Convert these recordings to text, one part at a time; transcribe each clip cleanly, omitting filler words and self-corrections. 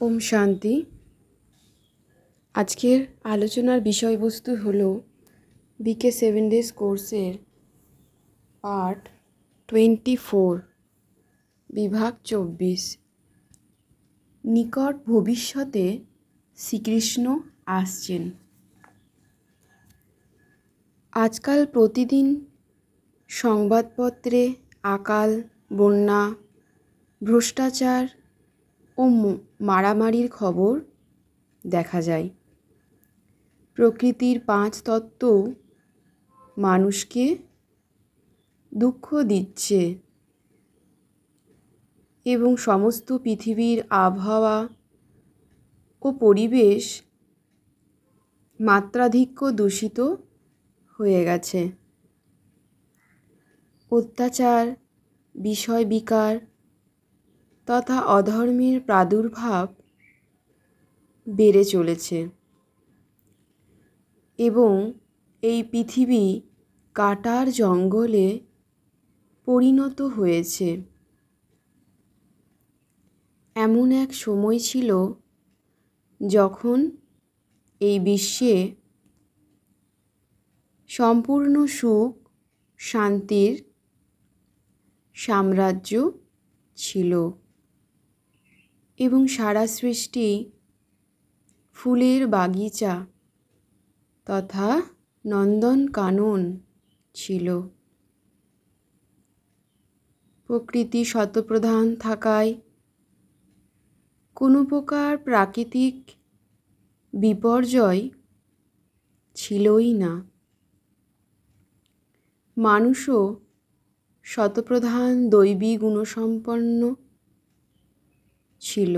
ওম শান্তি। আজকের আলোচনার বিষয়বস্তু হলো বিকে 7 ডেজ কোর্সের পার্ট 24, বিভাগ 24। নিকট ভবিষ্যতে শ্রীকৃষ্ণ আসছেন। আজকাল প্রতিদিন সংবাদপত্রে আকাল, বন্যা, ভ্রষ্টাচার ও মারামারির খবর দেখা যায়। প্রকৃতির 5 তত্ত্ব মানুষকে দুঃখ দিচ্ছে এবং সমস্ত পৃথিবীর আবহাওয়া ও পরিবেশ মাত্রাধিক্য দূষিত হয়ে গেছে। অত্যাচার, বিষয় বিকার তথা অধর্মের প্রাদুর্ভাব বেড়ে চলেছে এবং এই পৃথিবী কাটার জঙ্গলে পরিণত হয়েছে। এমন এক সময় ছিল যখন এই বিশ্বে সম্পূর্ণ সুখ শান্তির সাম্রাজ্য ছিল এবং সারা সৃষ্টি ফুলের বাগিচা তথা নন্দনকানন ছিল। প্রকৃতি শতপ্রধান থাকায় কোনো প্রকার প্রাকৃতিক বিপর্যয় ছিলই না। মানুষও শতপ্রধান দৈবী গুণসম্পন্ন ছিল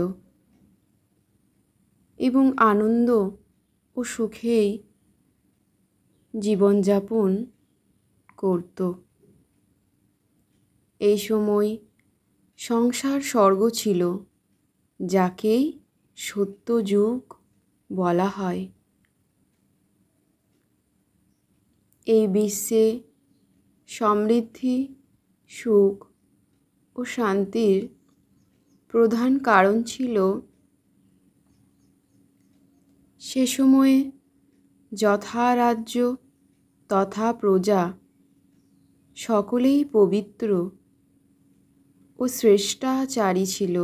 এবং আনন্দ ও সুখেই জীবনযাপন করত। এই সময় সংসার স্বর্গ ছিল, যাকেই সত্যযুগ বলা হয়। এই বিশ্বে সমৃদ্ধি, সুখ ও শান্তির প্রধান কারণ ছিল সে সময়ে যথা রাজ্য তথা প্রজা সকলেই পবিত্র ও শ্রেষ্ঠাচারী ছিল।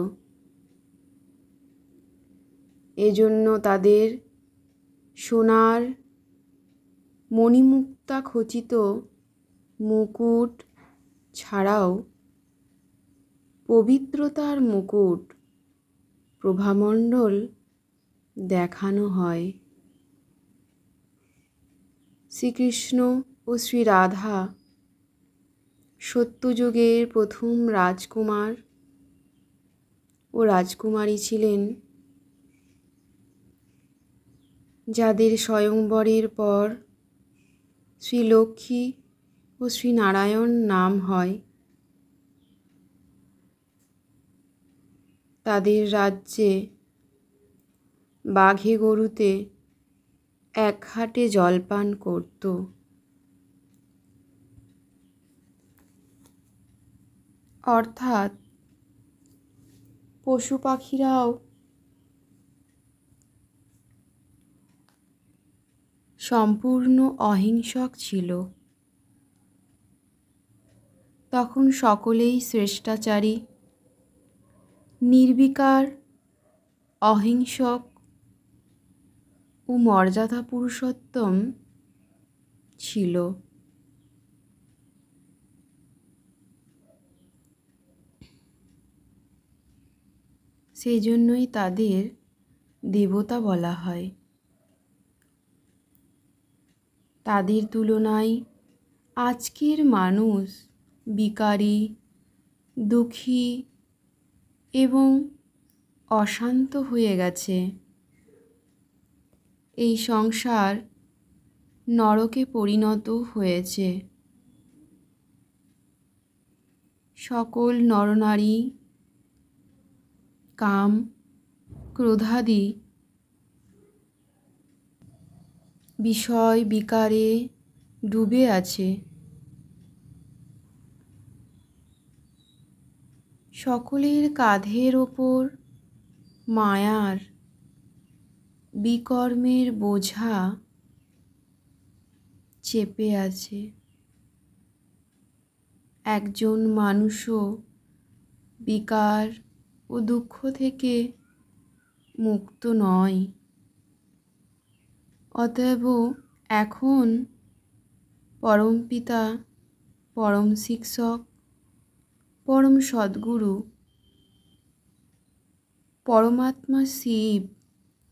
এজন্য তাদের সোনার মণিমুক্তা খচিত মুকুট ছাড়াও পবিত্রতার মুকুট প্রভামণ্ডল দেখানো হয়। শ্রীকৃষ্ণ ও শ্রী রাধা সত্যযুগের প্রথম রাজকুমার ও রাজকুমারী ছিলেন, যাদের স্বয়ংবরের পর শ্রীলক্ষ্মী ও শ্রীনারায়ণ নাম হয়। তাদের রাজ্যে বাঘে গরুতে এক হাটে জলপান করত। অর্থাৎ পশু পাখিরাও সম্পূর্ণ অহিংসক ছিল। তখন সকলেই শ্রেষ্ঠাচারী, নির্বিকার, অহিংসক ও মর্যাদা পুরুষোত্তম ছিল। সেই জন্যই তাদের দেবতা বলা হয়। তাদের তুলনায় আজকের মানুষ বিকারী, দুঃখী এবং অশান্ত হয়ে গেছে। এই সংসার নরকে পরিণত হয়েছে। সকল নরনারী কাম, ক্রোধাদি বিষয় বিকারে ডুবে আছে। সকলের কাঁধের ওপর মায়ার বিকর্মের বোঝা চেপে আছে। একজন মানুষও বিকার ও দুঃখ থেকে মুক্ত নয়। অতএব এখন পরমপিতা, পরম শিক্ষক, পরম সদ্গুরু, পরমাত্মা শিব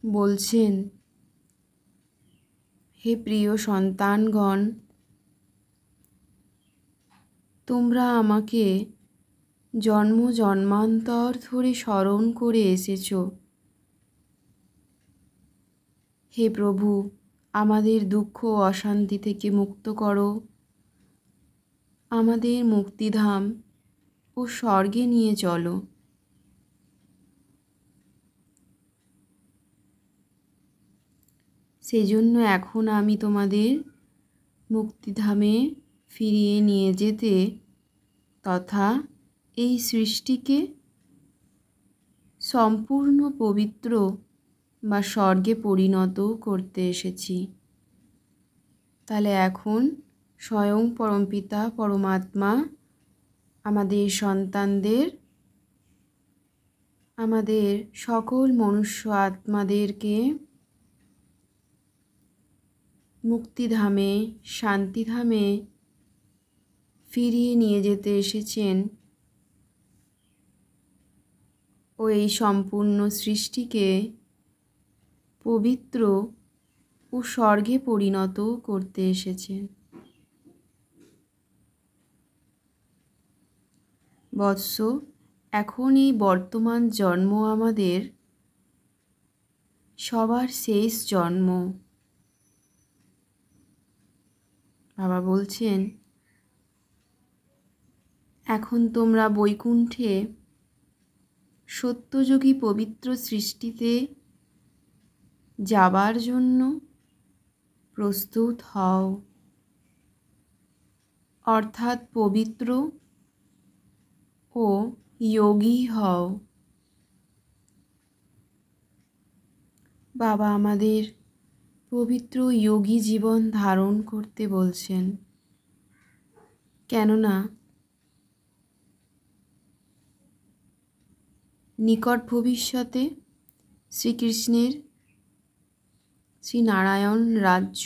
বলছেন, হে প্রিয় সন্তানগণ, তোমরা আমাকে জন্ম জন্মান্তর ধরে স্মরণ করে এসেছ। হে প্রভু, আমাদের দুঃখ ও অশান্তি থেকে মুক্ত করো, আমাদের মুক্তিধাম ও স্বর্গে নিয়ে চলো। সেজন্য এখন আমি তোমাদের মুক্তিধামে ফিরিয়ে নিয়ে যেতে তথা এই সৃষ্টিকে সম্পূর্ণ পবিত্র বা স্বর্গে পরিণত করতে এসেছি। তাহলে এখন স্বয়ং পরমপিতা পরমাত্মা আমাদের সন্তানদের, আমাদের সকল মনুষ্য আত্মাদেরকে মুক্তিধামে, শান্তিধামে ফিরিয়ে নিয়ে যেতে এসেছেন ও এই সম্পূর্ণ সৃষ্টিকে পবিত্র ও স্বর্গে পরিণত করতে এসেছেন। বৎস, এখন এই বর্তমান জন্ম আমাদের সবার শেষ জন্ম। বাবা বলছেন, এখন তোমরা বৈকুণ্ঠে সত্যযোগী পবিত্র সৃষ্টিতে যাবার জন্য প্রস্তুত হও, অর্থাৎ পবিত্র ও যোগী হও। বাবা আমাদের পবিত্র যোগী জীবন ধারণ করতে বলছেন, কেননা নিকট ভবিষ্যতে শ্রীকৃষ্ণের শ্রীনারায়ণ রাজ্য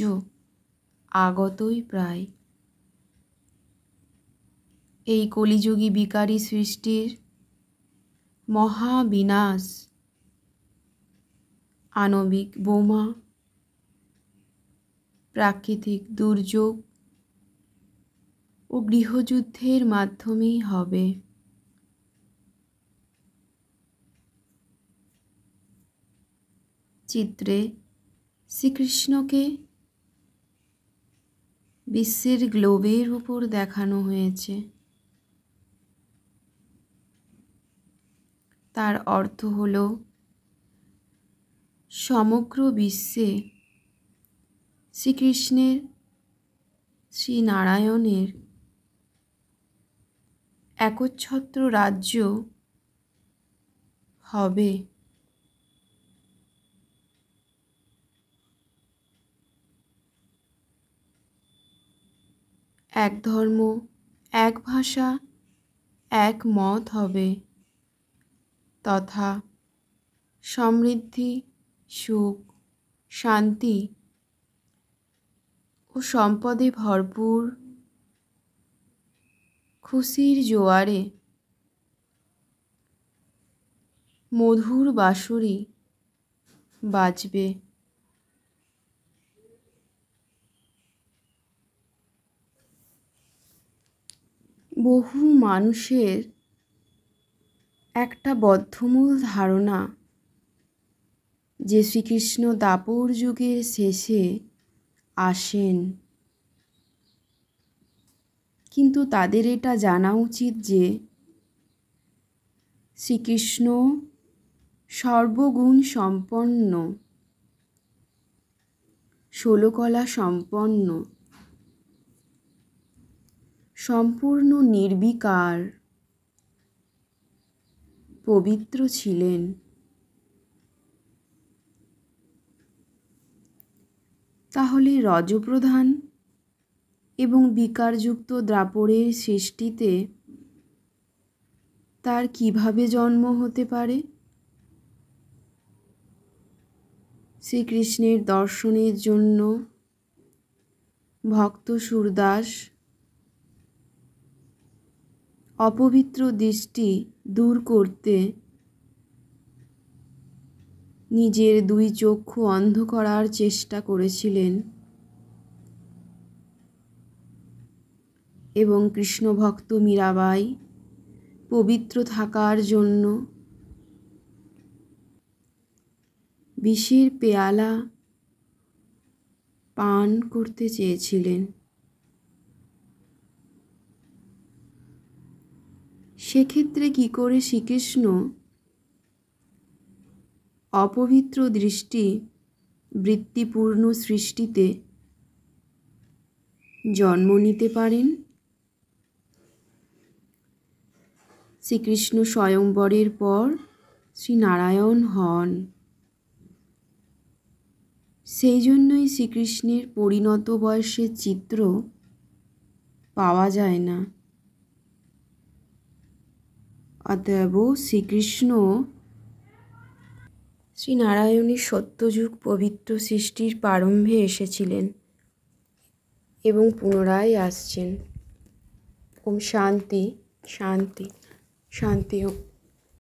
আগতই প্রায়। এই কলিযুগী বিকারী সৃষ্টির মহাবিনাশ, আণবিক বোমা, প্রাকৃতিক দুর্যোগ ও গৃহযুদ্ধের মাধ্যমেই হবে। চিত্রে শ্রীকৃষ্ণকে বিশ্বের গ্লোবের উপর দেখানো হয়েছে। তার অর্থ হল সমগ্র বিশ্বে শ্রীকৃষ্ণের, শ্রীনারায়ণের একচ্ছত্র রাজ্য হবে। এক ধর্ম, এক ভাষা, এক মত হবে, তথা সমৃদ্ধি, সুখ, শান্তি ও সম্পদে ভরপুর খুশির জোয়ারে মধুর বাঁশরি বাজবে। বহু মানুষের একটা বদ্ধমূল ধারণা যে শ্রীকৃষ্ণ দ্বাপর যুগের শেষে আসেন, কিন্তু তাদের এটা জানা উচিত যে শ্রীকৃষ্ণ সর্বগুণ সম্পন্ন, ষোলকলা সম্পন্ন, সম্পূর্ণ নির্বিকার, পবিত্র ছিলেন। তাহলে রজপ্রধান এবং বিকারযুক্ত দ্রাপরের সৃষ্টিতে তার কিভাবে জন্ম হতে পারে? শ্রীকৃষ্ণের দর্শনের জন্য ভক্ত সুরদাস অপবিত্র দৃষ্টি দূর করতে নিজের দুই চক্ষু অন্ধ করার চেষ্টা করেছিলেন এবং কৃষ্ণভক্ত মীরাবাই পবিত্র থাকার জন্য বিষের পেয়ালা পান করতে চেয়েছিলেন। সেক্ষেত্রে কি করে শ্রীকৃষ্ণ অপবিত্র দৃষ্টি বৃত্তিপূর্ণ সৃষ্টিতে জন্ম নিতে পারেন? শ্রীকৃষ্ণ স্বয়ংবরের পর শ্রীনারায়ণ হন। সেই জন্যই শ্রীকৃষ্ণের পরিণত বয়সের চিত্র পাওয়া যায় না। অতএব শ্রীকৃষ্ণ শ্রীনারায়ণের সত্যযুগ পবিত্র সৃষ্টির প্রারম্ভে এসেছিলেন এবং পুনরায় আসছেন। ওম শান্তি শান্তি শান্তি হোক।